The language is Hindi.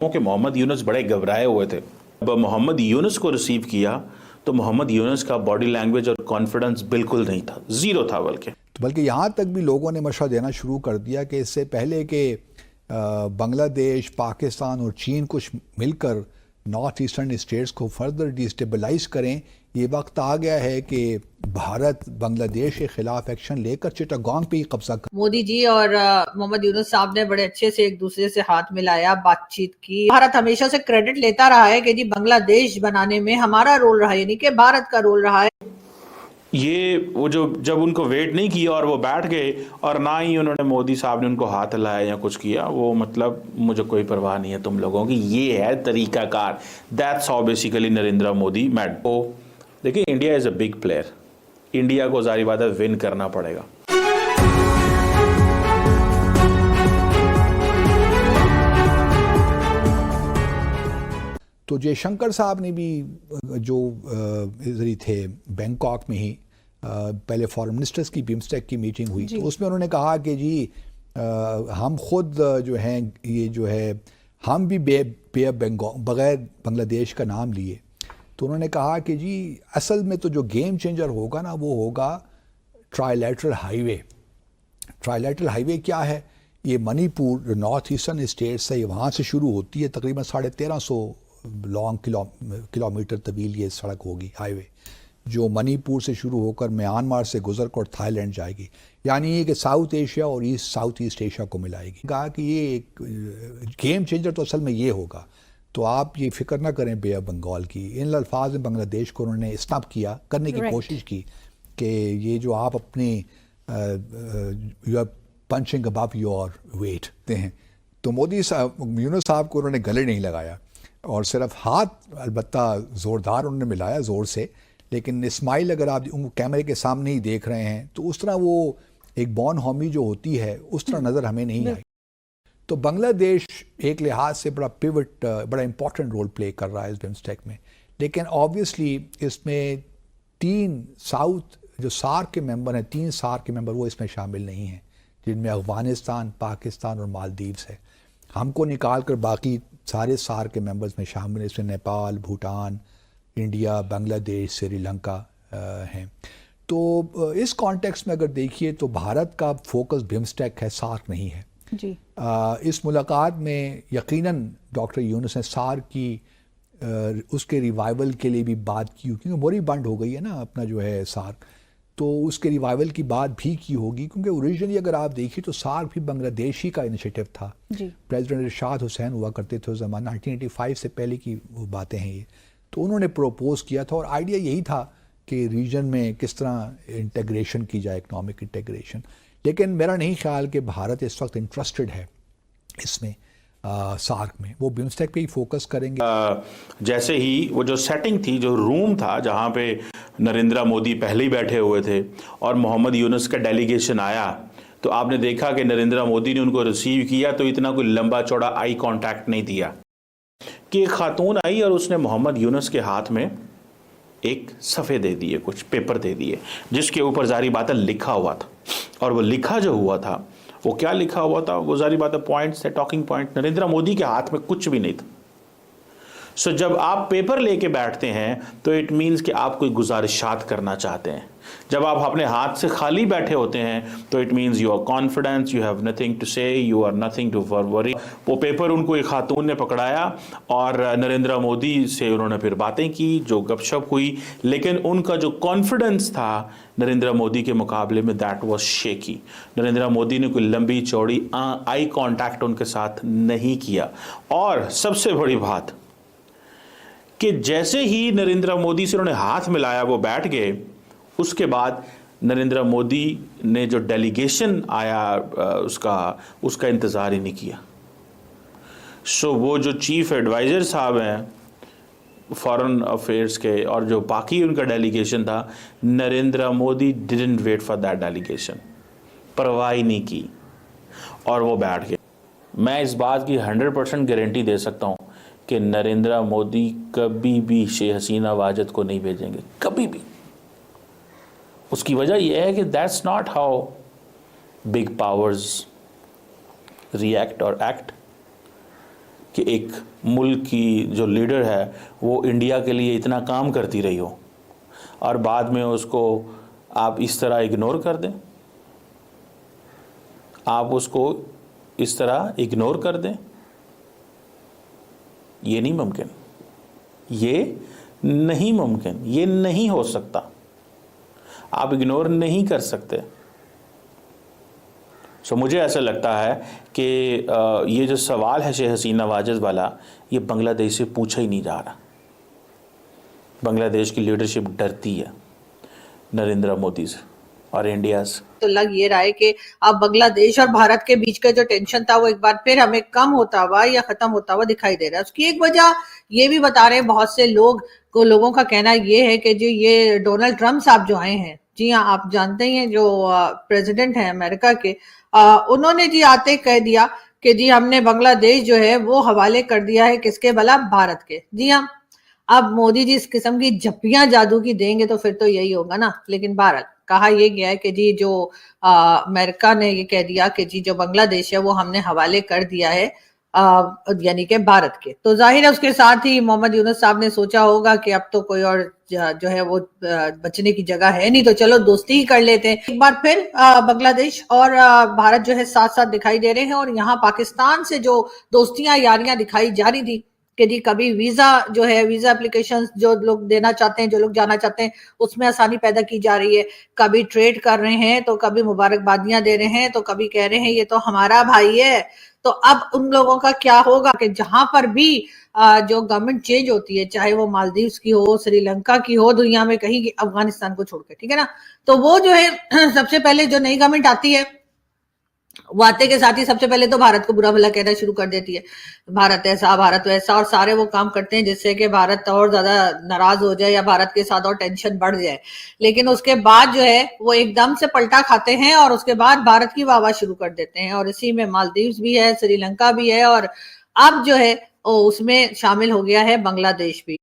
कि मोहम्मद यूनुस बड़े घबराए हुए थे। अब मोहम्मद यूनुस को रिसीव किया तो मोहम्मद यूनुस का बॉडी लैंग्वेज और कॉन्फिडेंस बिल्कुल नहीं था, जीरो था बल्कि यहाँ तक भी लोगों ने मशवरा देना शुरू कर दिया कि इससे पहले कि बांग्लादेश, पाकिस्तान और चीन कुछ मिलकर नॉर्थ ईस्टर्न स्टेट्स को फर्दर डिस्टेबलाइज करें, ये वक्त आ गया है कि भारत बांग्लादेश के खिलाफ एक्शन लेकर चिटागोंग पे ही कब्जा कर। मोदी जी और मोहम्मद यूनुस साहब ने बड़े अच्छे से एक दूसरे से हाथ मिलाया, बातचीत की। भारत हमेशा से क्रेडिट लेता रहा है कि जी बांग्लादेश बनाने में हमारा रोल रहा है, यानी कि भारत का रोल रहा है। ये वो जो जब उनको वेट नहीं किया और वो बैठ गए और ना ही उन्होंने मोदी साहब ने उनको हाथ हिलाया या कुछ किया, वो मतलब मुझे कोई परवाह नहीं है तुम लोगों की, ये है तरीकाकार। That's how basically Narendra Modi made. ओ देखिए, India is a big player, India को जारी बात है विन करना पड़ेगा। तो जयशंकर साहब ने भी जो इधर ही थे बैंकॉक में ही, पहले फॉरेन मिनिस्टर्स की बिम्स्टेक की मीटिंग हुई, तो उसमें उन्होंने कहा कि जी हम खुद जो हैं, ये जो है हम भी बगैर बांग्लादेश का नाम लिए, तो उन्होंने कहा कि जी असल में तो जो गेम चेंजर होगा ना, वो होगा ट्राइलैटरल हाईवे। ट्राइलैटरल हाईवे क्या है? ये मणिपुर नॉर्थ ईस्टर्न स्टेट्स है, वहाँ से शुरू होती है, तकरीबन 1350 लॉन्ग किलोमीटर तवील ये सड़क होगी, हाईवे, जो मणिपुर से शुरू होकर म्यांमार से गुजर कर थाईलैंड जाएगी, यानी ये कि साउथ एशिया और साउथ ईस्ट एशिया को मिलाएगी। कहा कि ये एक गेम चेंजर तो असल में ये होगा, तो आप ये फिक्र ना करें बे ऑफ बंगाल की। इन अल्फाज में बांग्लादेश को उन्होंने स्नब किया, करने की कोशिश की कि ये जो आप अपनी you are punching above your weight हैं। तो मोदी साहब, यूनुस साहब को उन्होंने गले नहीं लगाया और सिर्फ हाथ अलबत्ता ज़ोरदार उन्होंने मिलाया, ज़ोर से, लेकिन स्माइल अगर आप उनको कैमरे के सामने ही देख रहे हैं तो उस तरह वो एक बॉर्न हॉमी जो होती है उस तरह नज़र हमें नहीं आई। तो बांग्लादेश एक लिहाज से बड़ा पिवट, बड़ा इंपॉर्टेंट रोल प्ले कर रहा है इस बिम्स्टेक में, लेकिन ऑब्वियसली इसमें 3 साउथ जो सार्क के मेंबर हैं, 3 सार्क के मेंबर वो इसमें शामिल नहीं हैं, जिनमें अफगानिस्तान, पाकिस्तान और मालदीव्स है। हमको निकाल कर बाकी सारे सार्क के मेंबर्स में शामिल हैं, इसमें नेपाल, भूटान, इंडिया, बांग्लादेश, श्रीलंका हैं। तो इस कॉन्टेक्स्ट में अगर देखिए तो भारत का फोकस बिम्स्टेक है, सार्क नहीं है जी। इस मुलाकात में यकीनन डॉक्टर यूनुस ने सार्क की उसके रिवाइवल के लिए भी बात की, क्योंकि मोरीबंद हो गई है ना अपना जो है सार्क, तो उसके रिवाइवल की बात भी की होगी, क्योंकि ओरिजिनली अगर आप देखिए तो सार्क भी बांग्लादेशी का इनिशिएटिव था जी। प्रेसिडेंट इरशाद हुसैन हुआ करते थे उस ज़माना, 1985 से पहले की वो बातें हैं ये। तो उन्होंने प्रोपोज किया था और आइडिया यही था कि रीजन में किस तरह इंटीग्रेशन की जाए, इकनॉमिक इंटीग्रेशन। लेकिन मेरा नहीं ख्याल कि भारत इस वक्त इंटरेस्टेड है इसमें, सार्क में। वो बिम्स्टेक पे ही फोकस करेंगे। जैसे ही वो जो सेटिंग थी, जो रूम था जहाँ पे नरेंद्र मोदी पहले ही बैठे हुए थे और मोहम्मद यूनुस का डेलीगेशन आया, तो आपने देखा कि नरेंद्र मोदी ने उनको रिसीव किया तो इतना कोई लंबा चौड़ा आई कांटेक्ट नहीं दिया, कि एक खातून आई और उसने मोहम्मद यूनुस के हाथ में एक सफ़े दे दिए, कुछ पेपर दे दिए, जिसके ऊपर जारी बात लिखा हुआ था। और वो लिखा जो हुआ था, वो क्या लिखा हुआ था, वो जारी बात पॉइंट्स थे, टॉकिंग पॉइंट। नरेंद्र मोदी के हाथ में कुछ भी नहीं था। सो जब आप पेपर लेके बैठते हैं तो इट मीन्स कि आप कोई गुजारिशात करना चाहते हैं। जब आप अपने हाथ से खाली बैठे होते हैं तो it means you are confidence, you have nothing to say, you are nothing to worry. वो पेपर उनको एक खातून ने पकड़ाया और नरेंद्र मोदी से उन्होंने फिर बातें की, जो गपशप हुई, लेकिन उनका जो कॉन्फिडेंस था नरेंद्र मोदी के मुकाबले में, that was shaky. Narendra Modi ने कोई लंबी चौड़ी आई कॉन्टैक्ट उनके साथ नहीं किया। और सबसे बड़ी बात कि जैसे ही नरेंद्र मोदी से उन्होंने हाथ मिलाया, वो बैठ गए, उसके बाद नरेंद्र मोदी ने जो डेलीगेशन आया उसका इंतज़ार ही नहीं किया। सो वो जो चीफ एडवाइज़र साहब हैं फॉरेन अफेयर्स के और जो बाकी उनका डेलीगेशन था, Narendra Modi didn't wait for that delegation, परवाह ही नहीं की और वो बैठ गए। मैं इस बात की 100% गारंटी दे सकता हूँ कि नरेंद्र मोदी कभी भी शेख हसीना वाजिद को नहीं भेजेंगे, कभी भी। उसकी वजह यह है कि that's not how big powers react और एक्ट, कि एक मुल्क की जो लीडर है वो इंडिया के लिए इतना काम करती रही हो और बाद में उसको आप इस तरह इग्नोर कर दें, आप उसको इस तरह इग्नोर कर दें। ये नहीं मुमकिन, ये नहीं मुमकिन, ये नहीं हो सकता। आप इग्नोर नहीं कर सकते। सो मुझे ऐसा लगता है कि ये जो सवाल है शेख हसीना वाजिद वाला, ये बांग्लादेश से पूछा ही नहीं जा रहा। बांग्लादेश की लीडरशिप डरती है नरेंद्र मोदी से और इंडिया से। तो लग ये रहा है कि अब बांग्लादेश और भारत के बीच का जो टेंशन था वो एक बार फिर हमें कम होता हुआ या खत्म होता हुआ दिखाई दे रहा है। उसकी एक वजह ये भी बता रहे हैं बहुत से लोगों का कहना ये है कि जी ये डोनाल्ड ट्रंप साहब जो आए हैं, जी हाँ आप जानते ही हैं जो प्रेसिडेंट हैं अमेरिका के, उन्होंने जी आते कह दिया कि जी हमने बांग्लादेश जो है वो हवाले कर दिया है किसके, भला भारत के। जी हाँ, अब मोदी जी इस किस्म की झप्पियां जादू की देंगे तो फिर तो यही होगा ना। लेकिन भारत कहा यह गया है कि जी जो अमेरिका ने ये कह दिया कि जी जो बांग्लादेश है वो हमने हवाले कर दिया है यानी कि भारत के। तो जाहिर है उसके साथ ही मोहम्मद यूनुस साहब ने सोचा होगा कि अब तो कोई और जो है वो बचने की जगह है नहीं, तो चलो दोस्ती ही कर लेते हैं। एक बार फिर बांग्लादेश और भारत जो है साथ साथ दिखाई दे रहे हैं और यहाँ पाकिस्तान से जो दोस्तियां यारियां दिखाई जा रही थी कि जी कभी वीजा जो है, वीजा एप्लीकेशन जो लोग देना चाहते हैं, जो लोग जाना चाहते हैं, उसमें आसानी पैदा की जा रही है। कभी ट्रेड कर रहे हैं तो कभी मुबारकबादियां दे रहे हैं तो कभी कह रहे हैं ये तो हमारा भाई है। तो अब उन लोगों का क्या होगा कि जहां पर भी जो गवर्नमेंट चेंज होती है, चाहे वो मालदीव्स की हो, श्रीलंका की हो, दुनिया में कहीं की, अफगानिस्तान को छोड़कर, ठीक है ना, तो वो जो है सबसे पहले जो नई गवर्नमेंट आती है वो आते के साथ ही सबसे पहले तो भारत को बुरा भला कहना शुरू कर देती है। भारत ऐसा, भारत वैसा, और सारे वो काम करते हैं जिससे कि भारत और ज्यादा नाराज हो जाए या भारत के साथ और टेंशन बढ़ जाए। लेकिन उसके बाद जो है वो एकदम से पलटा खाते हैं और उसके बाद भारत की वाहवाही शुरू कर देते हैं। और इसी में मालदीव्स भी है, श्रीलंका भी है और अब जो है उसमें शामिल हो गया है बांग्लादेश भी।